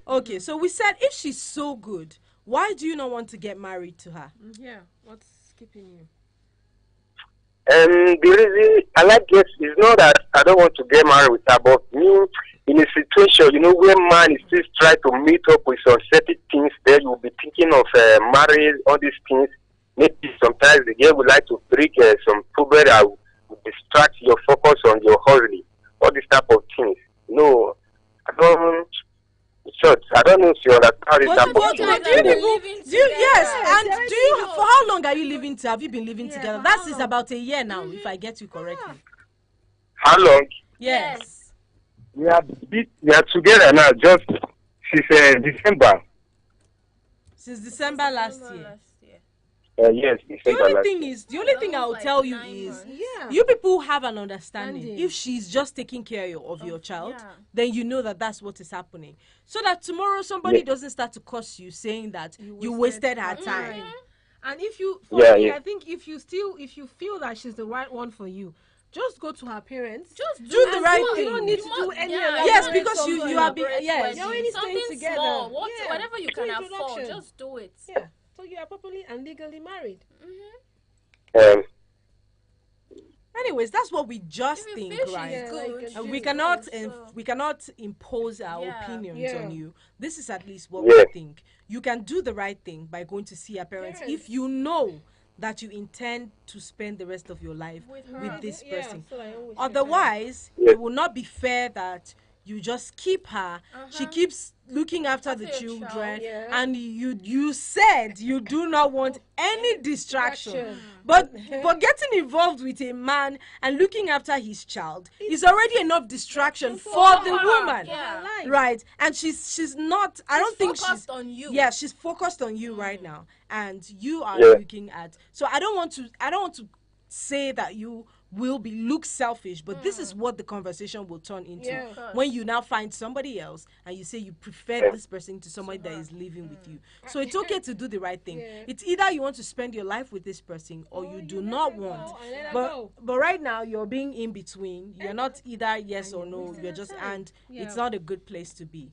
Okay, so we said if she's so good, why do you not want to get married to her? Yeah, what's keeping you? And the reason I like it is not that I don't want to get married with her, but me in a situation, where man is still trying to meet up with some certain things, then you'll be thinking of marriage, all these things. Maybe sometimes the girl would like to bring some problem that will distract your focus on your husband, all these type of things. No, I don't. Short. I don't know if you understand this type of But thing. do you people, yes, and do you, for how long are you living to? Have you been living together? That is about a year now, if I get you correctly. How long? Yes. We are together now. Just since December. Since December last year. Yes, The only thing I will tell you is, you people have an understanding. If she's just taking care of your child, then you know that that's what is happening. So that tomorrow somebody doesn't start to curse you saying that you wasted her time. And if you, I think if you feel that she's the right one for you, just go to her parents. Just do the right thing. You don't need to do any. Yes, because you are you're already staying together. Small, whatever you can afford, just do it. Yeah. So you are properly and legally married. Anyways, that's what we just think, right? Yeah, we cannot impose our opinions on you. This is at least what we think. You can do the right thing by going to see your parents if you know that you intend to spend the rest of your life with this person. Otherwise, it will not be fair that you just keep her. She keeps looking after the children, and you said you do not want any distraction. But getting involved with a man and looking after his child is already enough distraction for the woman, right? And she's not. I don't think she's focused on you. Yeah, she's focused on you right now, and you are looking at. So I don't want to say that you will look selfish, but this is what the conversation will turn into when you now find somebody else and you say you prefer this person to somebody that is living with you. So it's okay to do the right thing. It's either you want to spend your life with this person or you do not want. But right now you're being in between. You're not either yes or no. You're just, and it's not a good place to be.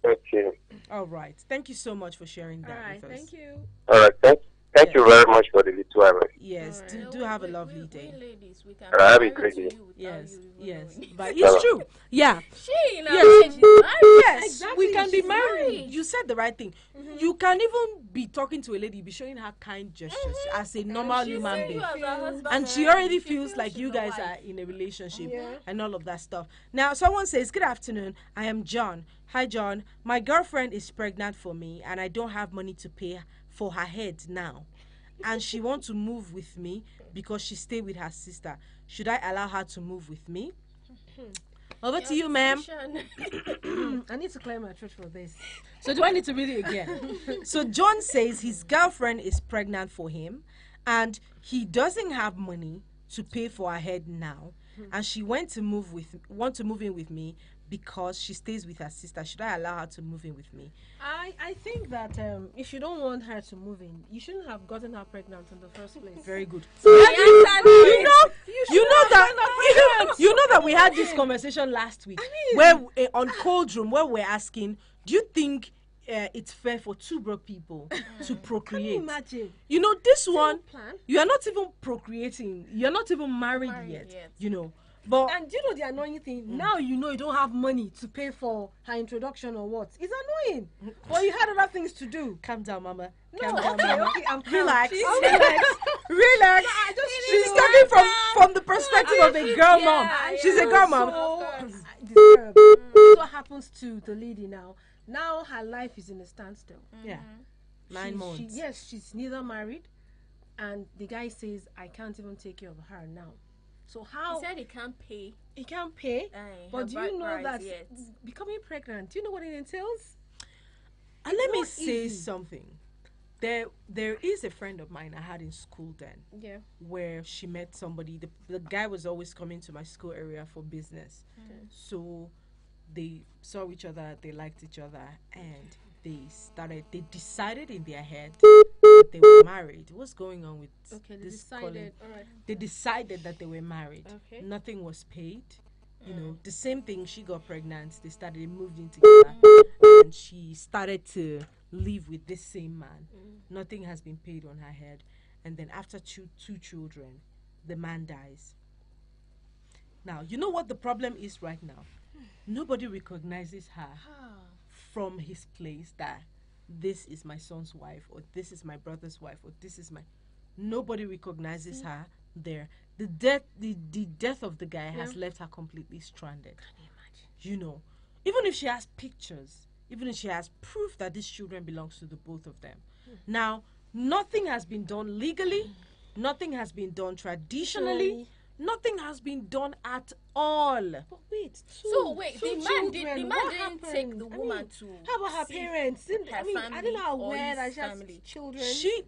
Okay. All right. Thank you so much for sharing that with us. Thank you. All right. Thank you very much for the little advice. Yes, do have a lovely day. We ladies, we can Have a great day. Yes, but it's true. Yeah. Yes, We can be married. You said the right thing. You can even be talking to a lady, be showing her kind gestures as a normal human being. And she already feels like you guys are in a relationship and all of that stuff. Now, someone says, good afternoon, I am John. Hi, John. My girlfriend is pregnant for me and I don't have money to pay for her head now. And she wants to move with me because she stayed with her sister. Should I allow her to move with me? Over to you, ma'am. I need to clear my throat for this. So do I need to read it again? So John says his girlfriend is pregnant for him and he doesn't have money to pay for her head now. And she want to move in with me because she stays with her sister. Should I allow her to move in with me? I think that if you don't want her to move in, you shouldn't have gotten her pregnant in the first place. Very good. So you know that we had this conversation last week where on Cold Room where we're asking, do you think it's fair for two broke people to procreate? Can you imagine? You know, this one, you are not even procreating. You're not even married yet. You know. But and do you know the annoying thing? Now you know you don't have money to pay for her introduction or what. It's annoying. But you had other things to do. Calm down, mama. Calm down, mama. Okay, I'm relax. Relax. She's talking from the perspective of a girl mom. She's a girl mom. Disturbed. This is what happens to the lady now. Now her life is in a standstill. Yeah. 9 months. She's neither married, and the guy says, I can't even take care of her now. So how? He said he can't pay. He can't pay. But do you know that becoming pregnant? Do you know what it entails? And let me say something. There is a friend of mine I had in school then. Yeah. Where she met somebody. The guy was always coming to my school area for business. So they saw each other. They liked each other, and they decided in their head that they were married. What's going on with this calling? They decided that they were married. Nothing was paid. You know, the same thing, she got pregnant. They moved in together. and she started to live with this same man. Nothing has been paid on her head. And then after two children, the man dies. Now, you know what the problem is right now? Nobody recognizes her from his place that this is my son's wife, or this is my brother's wife, or this is my... Nobody recognizes her there. The death of the guy has left her completely stranded. Can you imagine? You know, even if she has pictures, even if she has proof that this children belongs to the both of them. Now, nothing has been done legally, nothing has been done traditionally, nothing has been done at all. But wait, the man didn't take the woman to... How about her parents? I don't know where that she has children.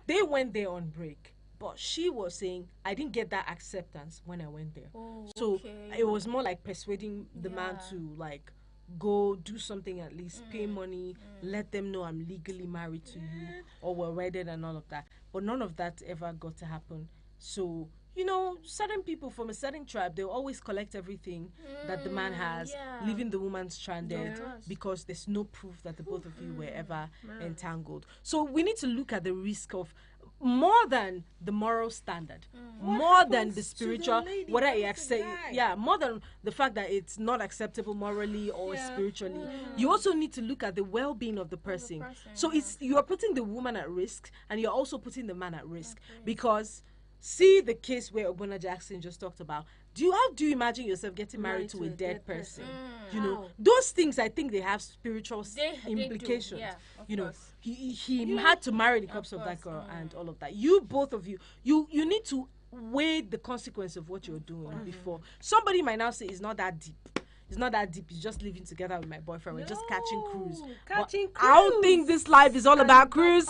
They went there on break. But she was saying, I didn't get that acceptance when I went there. So it was more like persuading the man to like go do something, at least pay money, let them know I'm legally married to you, or we're wedded and all of that. But none of that ever got to happen. So, you know, certain people from a certain tribe, they'll always collect everything that the man has, leaving the woman stranded because there's no proof that the both of you were ever entangled. So we need to look at the risk of more than the moral standard, more than the spiritual, whether it more than the fact that it's not acceptable morally or spiritually. You also need to look at the well-being of the person. So you are putting the woman at risk, and you're also putting the man at risk, because see the case where Ogbonna Jackson just talked about. How do you imagine yourself getting married to a dead person? You know, those things, I think they have spiritual implications. You know, he had to marry the corpse of that girl and all of that. Both of you need to weigh the consequence of what you're doing before. Somebody might now say it's not that deep. It's not that deep. It's just living together with my boyfriend. We're just catching cruise. I don't think this life is all about cruise.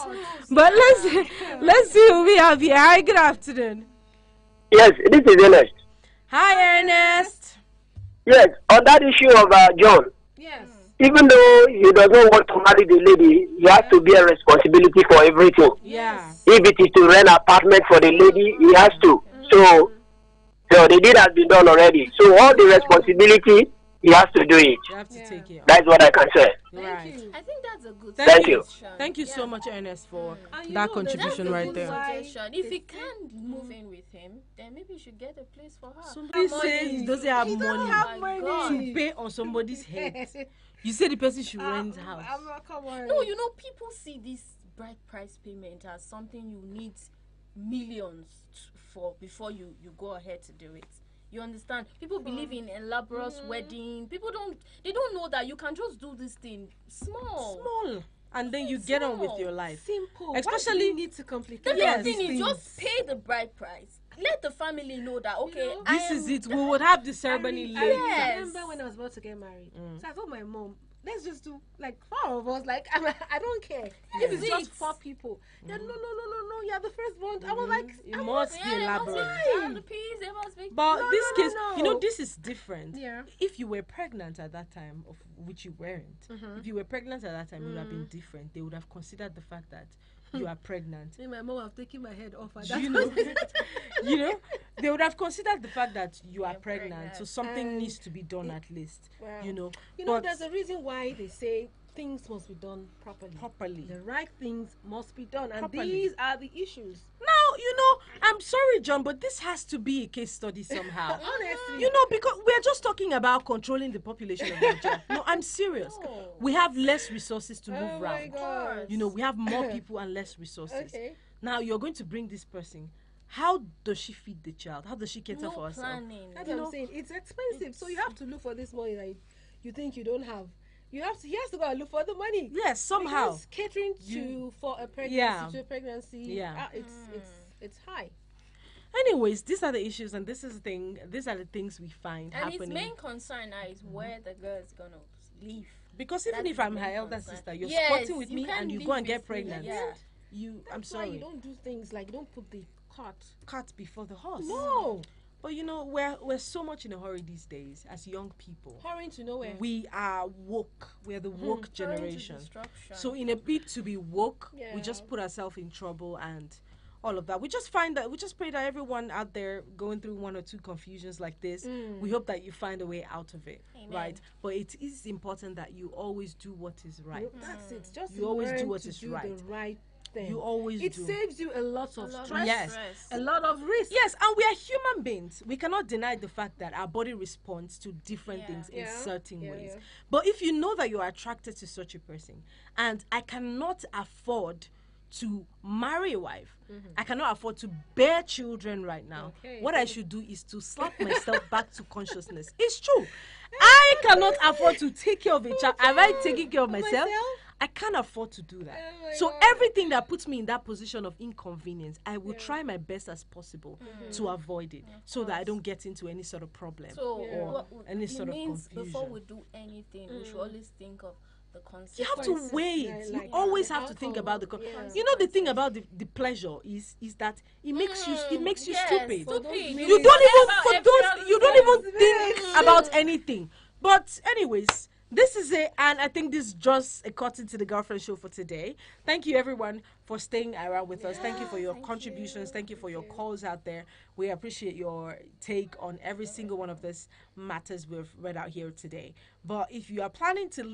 But let's see who we have here. Hi, good afternoon. Yes, this is Ernest. Hi, Ernest. Yes, on that issue of John. Yes. Even though he does not want to marry the lady, he has to bear responsibility for everything. Yeah. If it is to rent an apartment for the lady, he has to. So the deed has been done already. So all the responsibility, he has to do it. You have to take it. That's what I can say. Right. I think that's a good Thank you. Thank you so much, Ernest, for that contribution right there. If he can't move in with him, then maybe you should get a place for her. Somebody says he doesn't have money to pay on somebody's head. You say the person should rent house. No, you know, people see this bride price payment as something you need millions for before you go ahead to do it. You understand? People believe in elaborate wedding. People they don't know that you can just do this thing small. And then you get on with your life. Simple. Especially you need to complicate. The thing is just pay the bride price. Let the family know that this is it. We would have the ceremony later. I remember when I was about to get married. So I told my mom, let's just do like 4 of us. Like I don't care if it's just 4 people. Yeah, no. You're the first one. I was like, it must be elaborate. But this case, you know, this is different. Yeah. If you were pregnant at that time, of which you weren't, if you were pregnant at that time, it would have been different. They would have considered the fact that you are pregnant. My mom would have taken my head off. You know, they would have considered the fact that you are pregnant. So something needs to be done at least. Wow. You know, there's a reason why they say things must be done properly. The right things must be done, and these are the issues. Now, you know, I'm sorry, John, but this has to be a case study somehow. Honestly, you know, because we're just talking about controlling the population of Nigeria. No, I'm serious. We have less resources to move around. God. You know, we have more people and less resources. Okay. Now you're going to bring this person. How does she feed the child? How does she cater for herself? Planning. That's what I'm saying. It's expensive, so you have to look for this money that you think you don't have. He has to go and look for the money. Yes, somehow. Because catering for a pregnancy, it's high. Anyways, these are the issues, and these are the things we find and happening. And his main concern now is where the girl is gonna live. Because even if I'm her elder sister, you're squatting with me and you go and get pregnant. I'm sorry. Why you don't do things like, you don't put the cart before the horse. No. But you know, we're so much in a hurry these days as young people. Hurrying to nowhere. We are woke. We're the woke generation. So in a bid to be woke, we just put ourselves in trouble, and all of that. We just pray that everyone out there going through one or two confusions like this, we hope that you find a way out of it. Amen. Right? But it is important that you always do what is right. That's it. Just You always do learn what to is do right. the right thing. You always It do. saves you a lot of stress. Yes. A lot of risk. Yes, and we are human beings. We cannot deny the fact that our body responds to different things in certain ways. Yeah. But if you know that you are attracted to such a person, and I cannot afford to marry a wife, I cannot afford to bear children right now, what I should do is to slap myself back to consciousness. It's true. I cannot afford to take care of a child. Am I taking care of myself? I can't afford to do that. So everything that puts me in that position of inconvenience, I will try my best as possible to avoid it, so that I don't get into any sort of problem or any sort of confusion. Before we do anything, we should always think of the consequences. You have to weigh it. You always have to think about the You know, the thing about the pleasure is that it makes you stupid. You don't even think about anything. But anyways, this is it, and I think this is just a cut into the Girlfriend Show for today. Thank you, everyone, for staying around with us. Thank you for your contributions. Thank you for your calls out there. We appreciate your take on every single one of these matters we've read out here today. But if you are planning to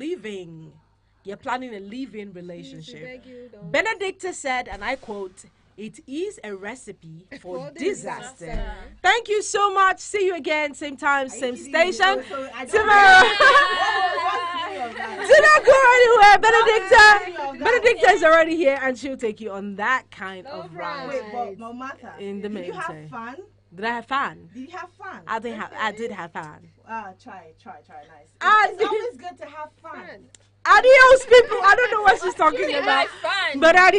you're planning a live-in relationship, Benedicta said, and I quote, "It is a recipe for disaster." Thank you so much. See you again, same time, same station tomorrow. Do not go anywhere. Benedicta is already here, and she'll take you on that kind of ride. Wait, but no matter. In the Did you meantime. have fun? Did I have fun? Did you have fun? I did have fun. Try. Nice. It's always good to have fun. Adios, people. I don't know what she's talking about. Fun. But adios.